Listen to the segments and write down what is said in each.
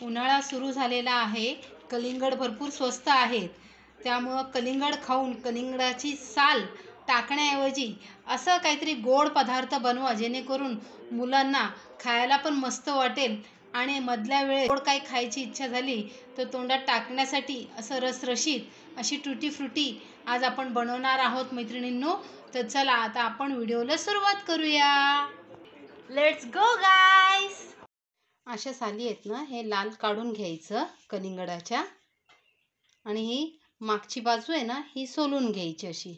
उन्हाळा सुरू झालेला आहे. कलिंगड भरपूर स्वस्त आहेत. त्यामुळं कलिंगड खाऊन कलिंगडाची साल टाकण्याऐवजी असं काहीतरी गोड पदार्थ बनवा, जेणेकरून मुलांना खायला पण मस्त वाटेल आणि मधल्या वेळेत गोड काही खायची इच्छा झाली तर तोंडात टाकण्यासाठी असं रसरशीत अशी टुटी फ्रुटी आज आपण बनवणार आहोत मैत्रिणींनो. तर चला आता आपण व्हिडिओला सुरुवात करूया. लेट्स गो गाईस. अशा साली आहेत ना, हे लाल काढून घ्यायचं कलिंगडाच्या आणि ही मागची बाजू आहे ना, ही सोलून घ्यायची.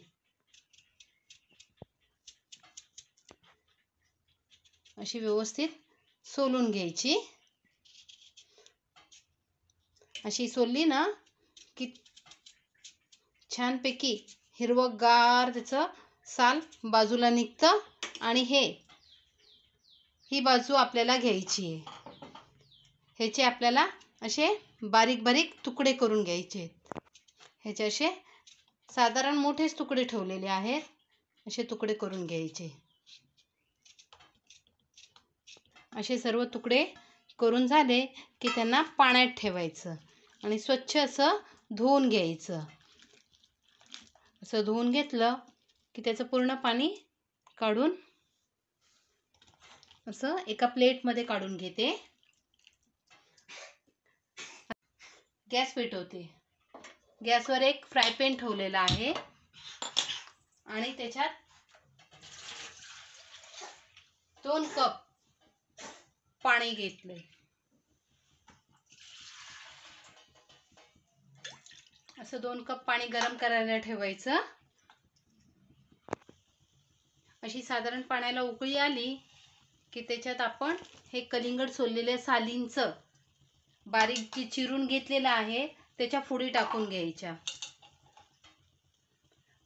अशी व्यवस्थित सोलून घ्यायची. अशी सोलली ना की छानपैकी हिरवगार त्याचं साल बाजूला निघतं आणि ही बाजू आपल्याला घ्यायची आहे. ह्याचे आपल्याला असे बारीक बारीक तुकडे करून घ्यायचे आहेत. ह्याचे असे साधारण मोठेच तुकडे ठेवलेले आहेत. असे तुकडे करून घ्यायचे. असे सर्व तुकडे करून झाले की त्यांना पाण्यात ठेवायचं आणि स्वच्छ असं धुवून घ्यायचं. असं धुवून घेतलं की त्याचं पूर्ण पाणी काढून असं एका प्लेटमध्ये काढून घेते. गॅस पेटवते. गॅसवर एक फ्राय पॅन ठेवलेला आहे आणि त्याच्यात 2 कप पाणी घेतले. असं 2 कप पाणी गरम करायला ठेवायचं. अशी साधारण पाण्याला उकळी आली की त्याच्यात आपण हे कलिंगड सोललेल्या सालींचं बारीक जे चिरून घेतलेलं आहे त्याच्या फोडी टाकून घ्यायच्या.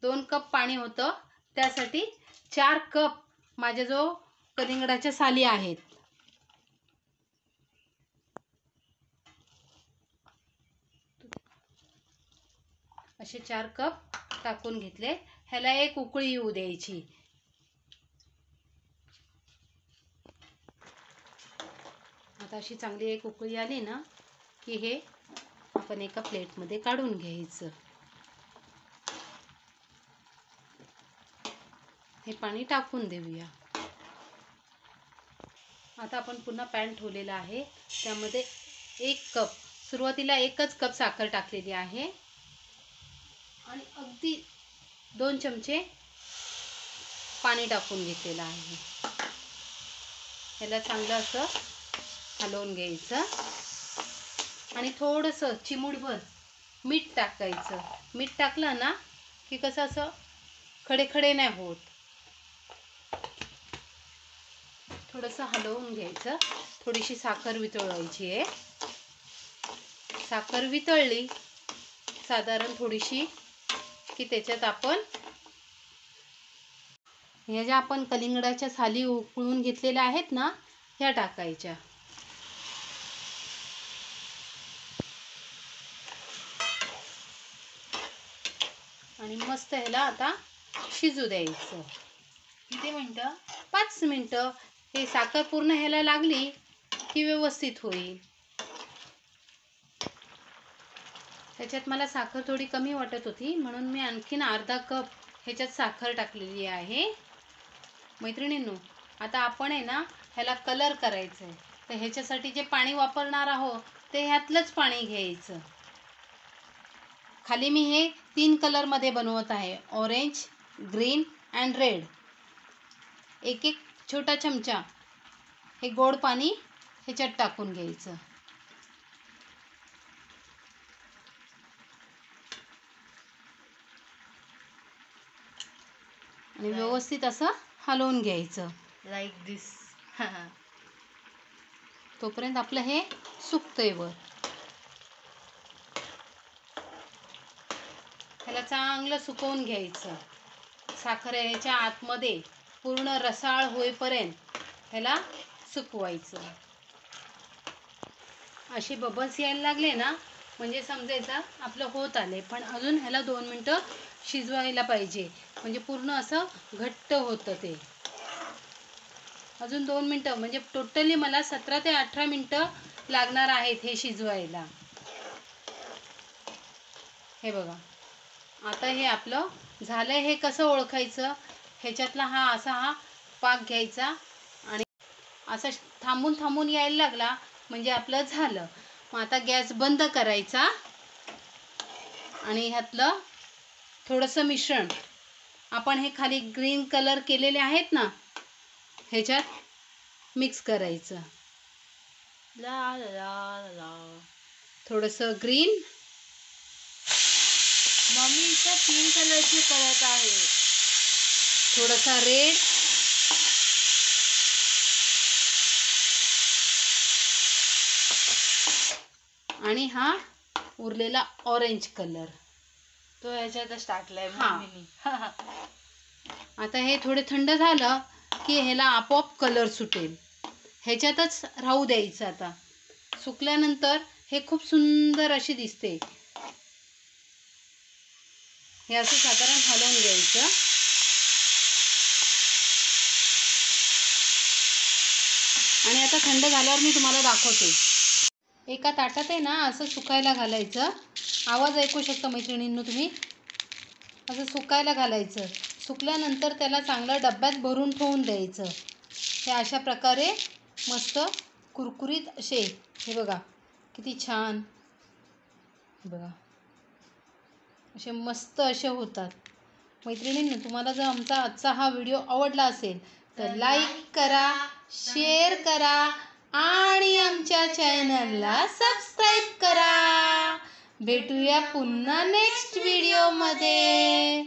2 कप पाणी होतं, त्यासाठी 4 कप माझ्या जो कलिंगडाच्या साली आहेत. असे 4 कप टाकून घेतले. ह्याला एक उकळी येऊ द्यायची. आता अशी चांगली एक उकळी आली ना की हे आपण एका प्लेटमध्ये काढून घ्यायचं. हे पाणी टाकून देऊया. आता आपण पुन्हा पॅन ठेवलेला आहे. त्यामध्ये 1 कप, सुरुवातीला 1च कप साखर टाकलेली आहे आणि अगदी 2 चमचे पाणी टाकून घेतलेलं आहे. ह्याला चांगलं असं हलवून घ्यायचं आणि थोडंसं चिमूटभर मीठ टाकायचं. मीठ टाकलं ना की कसं असं खडे खडे नाही होत. थोडंसं हलवून घ्यायचं. थोडीशी साखर वितळवायची आहे. साखर वितळली साधारण थोडीशी की त्याच्यात आपण ह्या ज्या आपण कलिंगडाच्या साली उकळून घेतलेल्या आहेत ना, ह्या टाकायच्या. आणि मस्त ह्याला आता शिजू द्यायचं. किती मिनटं? 5 मिनटं. हे साखर पूर्ण ह्याला लागली की व्यवस्थित होईल. त्याच्यात मला साखर थोडी कमी वाटत होती म्हणून मी आणखीन अर्धा कप ह्याच्यात साखर टाकलेली आहे. मैत्रिणींनो, आता आपण आहे ना ह्याला कलर करायचं आहे. तर ह्याच्यासाठी जे पाणी वापरणार आहोत ते ह्यातलंच पाणी घ्यायचं. खाली मी हे 3 कलरमध्ये बनवत आहे, ऑरेंज, ग्रीन अँड रेड. एक छोटा चमचा हे गोड पाणी ह्याच्यात टाकून घ्यायचं. आणि व्यवस्थित असं हलवून घ्यायचं. लाईक दिस. तोपर्यंत आपलं हे सुकतंय वर. ह्याला चांगलं सुकवून घ्यायचं. साखर ह्याच्या आतमध्ये पूर्ण रसाळ होईपर्यंत ह्याला सुकवायचं. असे बबल्स यायला लागले ना म्हणजे समजायचं आपलं होत आले. पण अजून ह्याला 2 मिनटं शिजवायला पाहिजे, म्हणजे पूर्ण असं घट्ट होतं ते. अजून 2 मिनटं म्हणजे टोटली मला 17 ते 18 मिनटं लागणार आहेत हे शिजवायला. हे बघा, आता हे आपलं झालंय. हे कसं ओळखायचं? ह्याच्यातला हा पाक घ्यायचा आणि असं थांबून थांबून यायला लागला म्हणजे आपलं झालं. मग आता गॅस बंद करायचा आणि ह्यातलं थोडंसं मिश्रण आपण हे खाली ग्रीन कलर केलेले आहेत ना, ह्याच्यात मिक्स करायचं. ला ला ला ला. थोडंसं ग्रीन. मम्मी इथं 3 कलरचे कळत आहे. थोडासा रेड. आणि हा उरलेला ऑरेंज कलर तो ह्याच्यातच टाकलाय हा. मम्मीनी. आता हे थोडे थंड झालं की ह्याला आपोआप कलर सुटेल. ह्याच्यातच राहू द्यायचं. आता सुकल्यानंतर हे खूप सुंदर अशी दिसते. हे असं साधारण हलवून घ्यायचं. आणि आता थंड झाल्यावर मी तुम्हाला दाखवते. एका ताटात आहे ना असं सुकायला घालायचं. आवाज ऐकू शकता मैत्रिणींनो तुम्ही. असं सुकायला घालायचं. सुकल्यानंतर त्याला चांगलं डब्यात भरून ठेवून द्यायचं. हे अशा प्रकारे मस्त कुरकुरीत असे, हे बघा किती छान, बघा असे मस्त असे होतात. मैत्रिणींनो, तुम्हाला जर आमचा आजचा हा व्हिडिओ आवडला असेल तर लाईक करा, शेअर करा आणि आमच्या चॅनलला सबस्क्राईब करा. भेटूया पुन्हा नेक्स्ट व्हिडिओमध्ये.